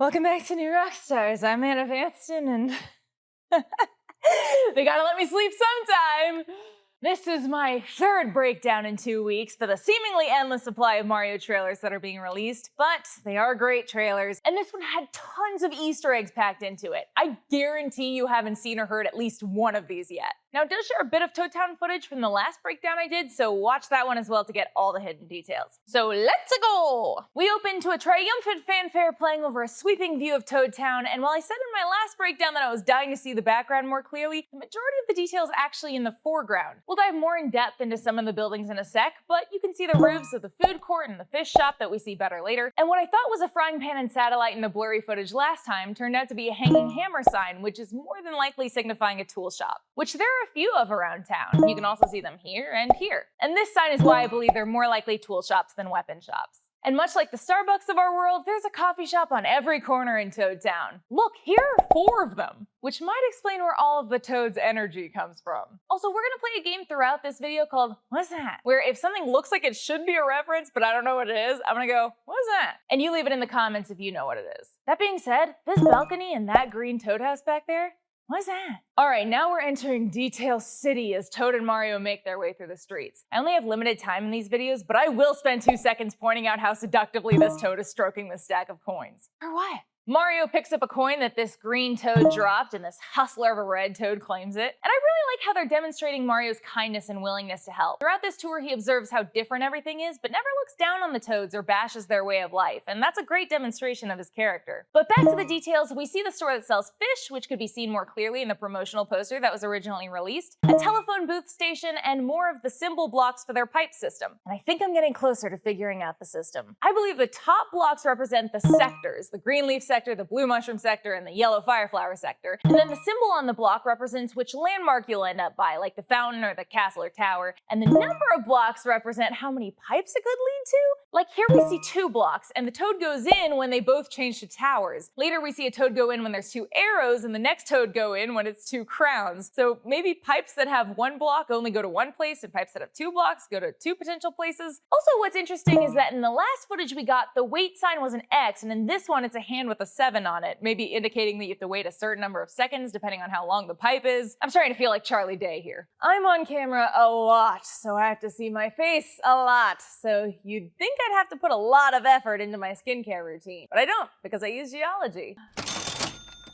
Welcome back to New Rockstars. I'm Anna Vanston, and they gotta let me sleep sometime. This is my third breakdown in 2 weeks for the seemingly endless supply of Mario trailers that are being released, but they are great trailers, and this one had tons of Easter eggs packed into it. I guarantee you haven't seen or heard at least one of these yet. Now, it does share a bit of Toad Town footage from the last breakdown I did, so watch that one as well to get all the hidden details. So let's go! We open to a triumphant fanfare playing over a sweeping view of Toad Town, and while I said in my last breakdown that I was dying to see the background more clearly, the majority of the detail is actually in the foreground. We'll dive more in depth into some of the buildings in a sec, but you can see the roofs of the food court and the fish shop that we see better later, and what I thought was a frying pan and satellite in the blurry footage last time turned out to be a hanging hammer sign, which is more than likely signifying a tool shop, which there are a few of around town. You can also see them here and here. And this sign is why I believe they're more likely tool shops than weapon shops. And much like the Starbucks of our world, there's a coffee shop on every corner in Toad Town. Look, here are 4 of them, which might explain where all of the Toad's energy comes from. Also, we're gonna play a game throughout this video called What's That? Where if something looks like it should be a reference, but I don't know what it is, I'm gonna go, what's that? And you leave it in the comments if you know what it is. That being said, this balcony and that green Toad house back there, what's that? Alright, now we're entering Detail City as Toad and Mario make their way through the streets. I only have limited time in these videos, but I will spend 2 seconds pointing out how seductively this Toad is stroking this stack of coins. For what? Mario picks up a coin that this green Toad dropped, and this hustler of a red Toad claims it. And I really like how they're demonstrating Mario's kindness and willingness to help. Throughout this tour, he observes how different everything is, but never looks down on the Toads or bashes their way of life, and that's a great demonstration of his character. But back to the details, we see the store that sells fish, which could be seen more clearly in the promotional poster that was originally released, a telephone booth station, and more of the symbol blocks for their pipe system. And I think I'm getting closer to figuring out the system. I believe the top blocks represent the sectors, the green leaf sector, the blue mushroom sector, and the yellow fireflower sector. And then the symbol on the block represents which landmark you'll end up by, like the fountain or the castle or tower. And the number of blocks represent how many pipes it could lead to. Like here we see 2 blocks, and the Toad goes in when they both change to towers. Later we see a Toad go in when there's 2 arrows, and the next Toad go in when it's 2 crowns. So maybe pipes that have 1 block only go to 1 place, and pipes that have 2 blocks go to 2 potential places. Also, what's interesting is that in the last footage we got, the wait sign was an X, and in this one it's a hand with a 7 on it, maybe indicating that you have to wait a certain number of seconds depending on how long the pipe is. I'm starting to feel like Charlie Day here. I'm on camera a lot, so I have to see my face a lot. So you'd think I'd have to put a lot of effort into my skincare routine, but I don't, because I use Geology.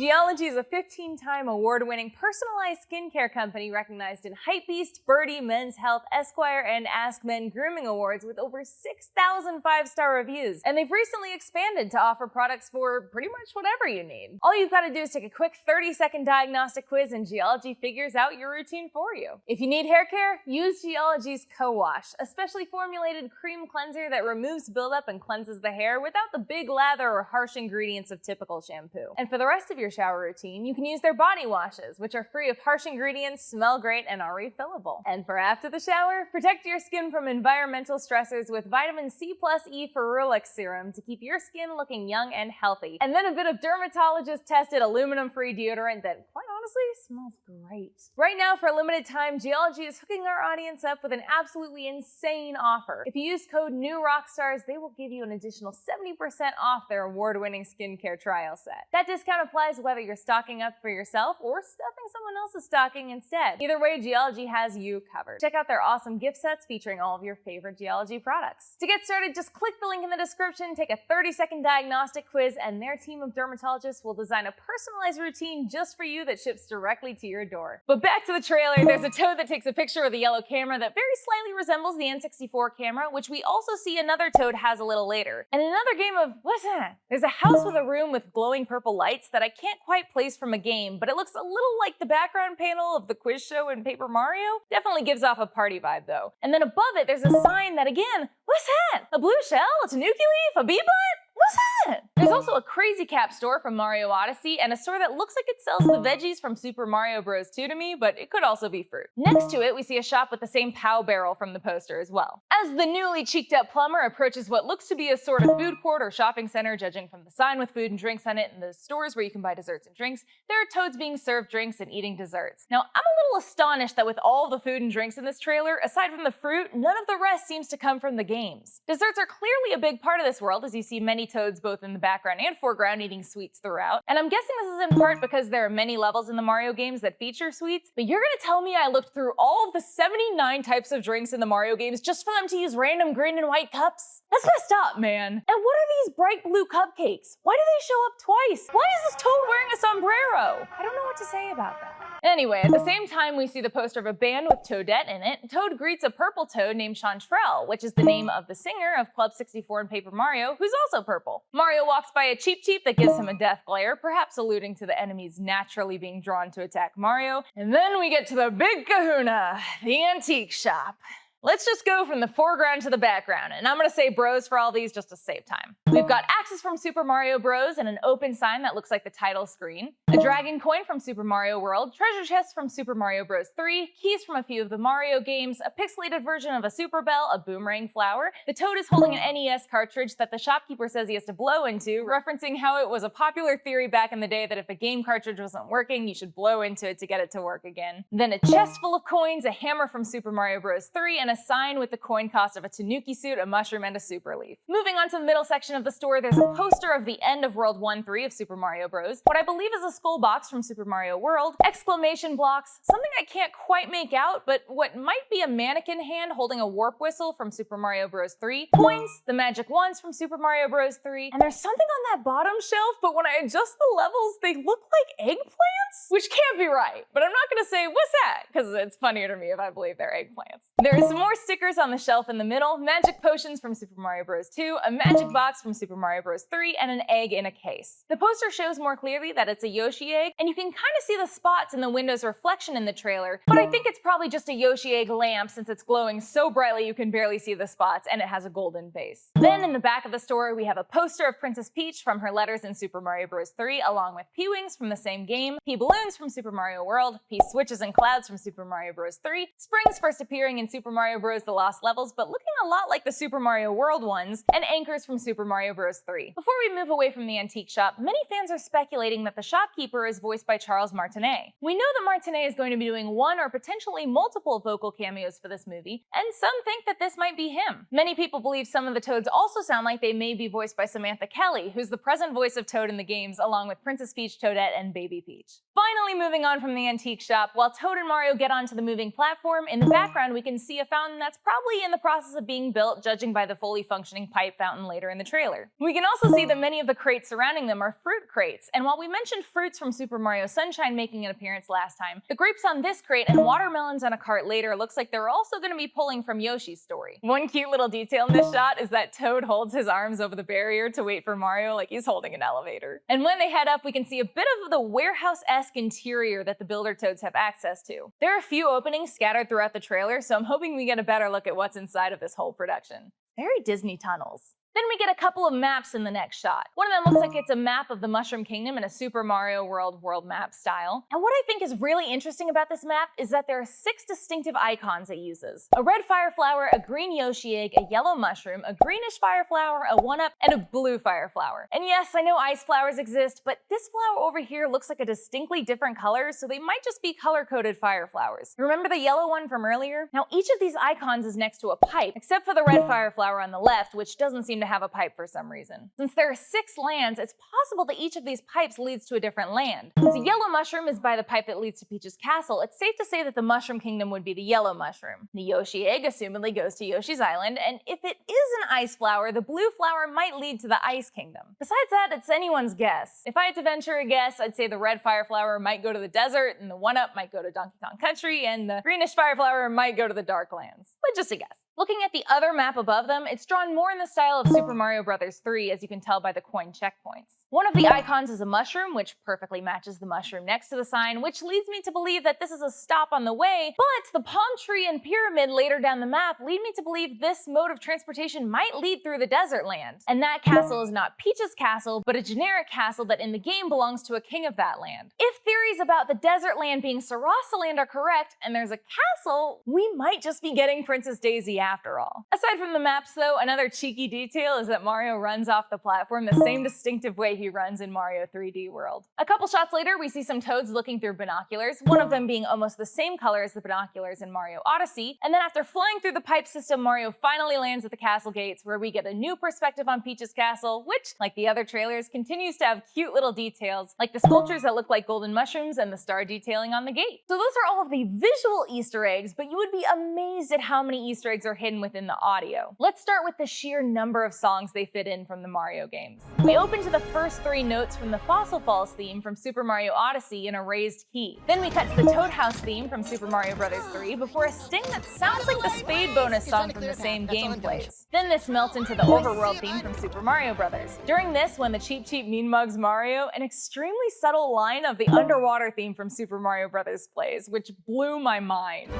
Geology is a 15-time award-winning personalized skincare company recognized in Hypebeast, Birdie, Men's Health, Esquire, and Ask Men grooming awards with over 6,000 5-star reviews. And they've recently expanded to offer products for pretty much whatever you need. All you've got to do is take a quick 30-second diagnostic quiz and Geology figures out your routine for you. If you need hair care, use Geology's Co-Wash, a specially formulated cream cleanser that removes buildup and cleanses the hair without the big lather or harsh ingredients of typical shampoo. And for the rest of your shower routine, you can use their body washes, which are free of harsh ingredients, smell great, and are refillable. And for after the shower, protect your skin from environmental stressors with vitamin C+E Ferulic serum to keep your skin looking young and healthy. And then a bit of dermatologist-tested aluminum-free deodorant that, quite honestly, smells great. Right now, for a limited time, Geology is hooking our audience up with an absolutely insane offer. If you use code NEWROCKSTARS, they will give you an additional 70% off their award-winning skincare trial set. That discount applies whether you're stocking up for yourself or stuffing someone else's stocking instead. Either way, Geology has you covered. Check out their awesome gift sets featuring all of your favorite Geology products. To get started, just click the link in the description, take a 30-second diagnostic quiz, and their team of dermatologists will design a personalized routine just for you that ships directly to your door. But back to the trailer, there's a Toad that takes a picture with a yellow camera that very slightly resembles the N64 camera, which we also see another Toad has a little later. And another game of, what's that? There's a house with a room with glowing purple lights that I can't quite place from a game, but it looks a little like the background panel of the quiz show in Paper Mario. Definitely gives off a party vibe though. And then above it, there's a sign that again, what's that? A blue shell? A tanuki leaf? A bee butt? What's that? There's also a Crazy Cap store from Mario Odyssey and a store that looks like it sells the veggies from Super Mario Bros. 2 to me, but it could also be fruit. Next to it, we see a shop with the same POW barrel from the poster as well. As the newly cheeked up plumber approaches what looks to be a sort of food court or shopping center, judging from the sign with food and drinks on it and the stores where you can buy desserts and drinks, there are Toads being served drinks and eating desserts. Now, I'm a little astonished that with all the food and drinks in this trailer, aside from the fruit, none of the rest seems to come from the games. Desserts are clearly a big part of this world, as you see many Toads both both in the background and foreground eating sweets throughout. And I'm guessing this is in part because there are many levels in the Mario games that feature sweets, but you're gonna tell me I looked through all of the 79 types of drinks in the Mario games just for them to use random green and white cups? That's messed up, man. And what are these bright blue cupcakes? Why do they show up twice? Why is this Toad wearing a sombrero? I don't know what to say about that. Anyway, at the same time, we see the poster of a band with Toadette in it. Toad greets a purple Toad named Chanterelle, which is the name of the singer of Club 64 and Paper Mario, who's also purple. Mario walks by a Cheep Cheep that gives him a death glare, perhaps alluding to the enemies naturally being drawn to attack Mario. And then we get to the big kahuna, the antique shop. Let's just go from the foreground to the background, and I'm gonna say bros for all these just to save time. We've got axes from Super Mario Bros. And an open sign that looks like the title screen, a dragon coin from Super Mario World, treasure chests from Super Mario Bros. 3, keys from a few of the Mario games, a pixelated version of a Super Bell, a boomerang flower. The Toad is holding an NES cartridge that the shopkeeper says he has to blow into, referencing how it was a popular theory back in the day that if a game cartridge wasn't working, you should blow into it to get it to work again. Then a chest full of coins, a hammer from Super Mario Bros. 3, and a sign with the coin cost of a Tanuki suit, a mushroom, and a super leaf. Moving on to the middle section of the store, there's a poster of the end of World 1-3 of Super Mario Bros., what I believe is a skull box from Super Mario World, exclamation blocks, something I can't quite make out, but what might be a mannequin hand holding a warp whistle from Super Mario Bros. 3, coins, the magic wands from Super Mario Bros. 3, and there's something on that bottom shelf, but when I adjust the levels, they look like eggplants? Which can't be right, but I'm not gonna say, what's that? Because it's funnier to me if I believe they're eggplants. There's some more stickers on the shelf in the middle, magic potions from Super Mario Bros. 2, a magic box from Super Mario Bros. 3, and an egg in a case. The poster shows more clearly that it's a Yoshi egg, and you can kind of see the spots in the window's reflection in the trailer, but I think it's probably just a Yoshi egg lamp since it's glowing so brightly you can barely see the spots, and it has a golden base. Then in the back of the store, we have a poster of Princess Peach from her letters in Super Mario Bros. 3, along with P-Wings from the same game, P-Balloons from Super Mario World, P-Switches and Clouds from Super Mario Bros. 3, Springs first appearing in Super Mario Bros. The Lost Levels, but looking a lot like the Super Mario World ones, and anchors from Super Mario Bros. 3. Before we move away from the antique shop, many fans are speculating that the shopkeeper is voiced by Charles Martinet. We know that Martinet is going to be doing one or potentially multiple vocal cameos for this movie, and some think that this might be him. Many people believe some of the Toads also sound like they may be voiced by Samantha Kelly, who's the present voice of Toad in the games, along with Princess Peach, Toadette, and Baby Peach. Finally, moving on from the antique shop, while Toad and Mario get onto the moving platform, in the background we can see a fountain that's probably in the process of being built, judging by the fully functioning pipe fountain later in the trailer. We can also see that many of the crates surrounding them are fruit crates, and while we mentioned fruits from Super Mario Sunshine making an appearance last time, the grapes on this crate and watermelons on a cart later looks like they're also going to be pulling from Yoshi's story. One cute little detail in this shot is that Toad holds his arms over the barrier to wait for Mario like he's holding an elevator. And when they head up, we can see a bit of the warehouse-esque interior that the Builder Toads have access to. There are a few openings scattered throughout the trailer, so I'm hoping we get a better look at what's inside of this whole production. Very Disney tunnels. Then we get a couple of maps in the next shot. One of them looks like it's a map of the Mushroom Kingdom in a Super Mario World world map style. And what I think is really interesting about this map is that there are 6 distinctive icons it uses. A red fire flower, a green Yoshi egg, a yellow mushroom, a greenish fire flower, a 1-up, and a blue fire flower. And yes, I know ice flowers exist, but this flower over here looks like a distinctly different color, so they might just be color-coded fire flowers. Remember the yellow one from earlier? Now each of these icons is next to a pipe, except for the red fire flower on the left, which doesn't seem to have a pipe for some reason. Since there are 6 lands, it's possible that each of these pipes leads to a different land. Since the yellow mushroom is by the pipe that leads to Peach's castle, it's safe to say that the Mushroom Kingdom would be the yellow mushroom. The Yoshi egg assumedly goes to Yoshi's Island, and if it is an ice flower, the blue flower might lead to the Ice Kingdom. Besides that, it's anyone's guess. If I had to venture a guess, I'd say the red fire flower might go to the desert, and the 1-up might go to Donkey Kong Country, and the greenish fire flower might go to the Dark Lands. But just a guess. Looking at the other map above them, it's drawn more in the style of Super Mario Bros. 3, as you can tell by the coin checkpoints. One of the icons is a mushroom, which perfectly matches the mushroom next to the sign, which leads me to believe that this is a stop on the way, but the palm tree and pyramid later down the map lead me to believe this mode of transportation might lead through the desert land. And that castle is not Peach's castle, but a generic castle that in the game belongs to a king of that land. If theories about the desert land being Sarasa Land are correct, and there's a castle, we might just be getting Princess Daisy after all. Aside from the maps though, another cheeky detail is that Mario runs off the platform the same distinctive way he runs in Mario 3D World. A couple shots later, we see some Toads looking through binoculars, one of them being almost the same color as the binoculars in Mario Odyssey, and then after flying through the pipe system, Mario finally lands at the castle gates, where we get a new perspective on Peach's castle, which, like the other trailers, continues to have cute little details, like the sculptures that look like golden mushrooms and the star detailing on the gate. So those are all of the visual Easter eggs, but you would be amazed at how many Easter eggs are hidden within the audio. Let's start with the sheer number of songs they fit in from the Mario games. We open to the first 3 notes from the Fossil Falls theme from Super Mario Odyssey in a raised key. Then we cut to the Toad House theme from Super Mario Bros. 3 before a sting that sounds like the Spade bonus song from the same game plays. Then this melts into the Overworld theme from Super Mario Bros. During this, when the Cheep Cheep Mean Mugs Mario, an extremely subtle line of the underwater theme from Super Mario Bros. Plays, which blew my mind.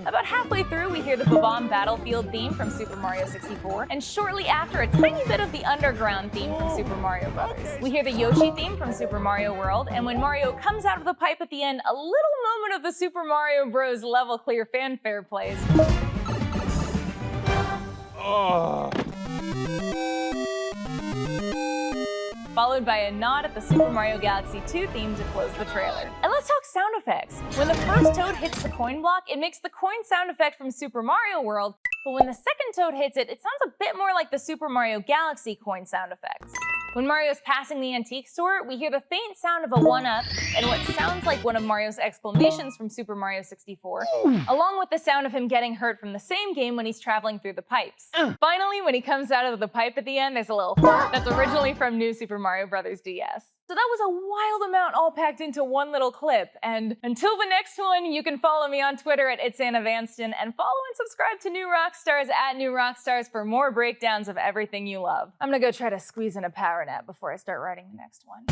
About halfway through, we hear the Bob-omb Battlefield theme from Super Mario 64, and shortly after, a tiny bit of the Underground theme from Super Mario Bros. We hear the Yoshi theme from Super Mario World, and when Mario comes out of the pipe at the end, a little moment of the Super Mario Bros. Level clear fanfare plays. Followed by a nod at the Super Mario Galaxy 2 theme to close the trailer. And let's talk sound effects. When the first Toad hits the coin block, it makes the coin sound effect from Super Mario World, but when the second Toad hits it, it sounds a bit more like the Super Mario Galaxy coin sound effects. When Mario's passing the antique store, we hear the faint sound of a 1-up and what sounds like one of Mario's exclamations from Super Mario 64, along with the sound of him getting hurt from the same game when he's traveling through the pipes. Finally, when he comes out of the pipe at the end, there's a little that's originally from New Super Mario Bros. DS. So that was a wild amount all packed into one little clip, and until the next one, you can follow me on Twitter at @It'sAnnaVanston and follow and subscribe to New Rockstars at New Rockstars for more breakdowns of everything you love. I'm gonna go try to squeeze in a power nap before I start writing the next one.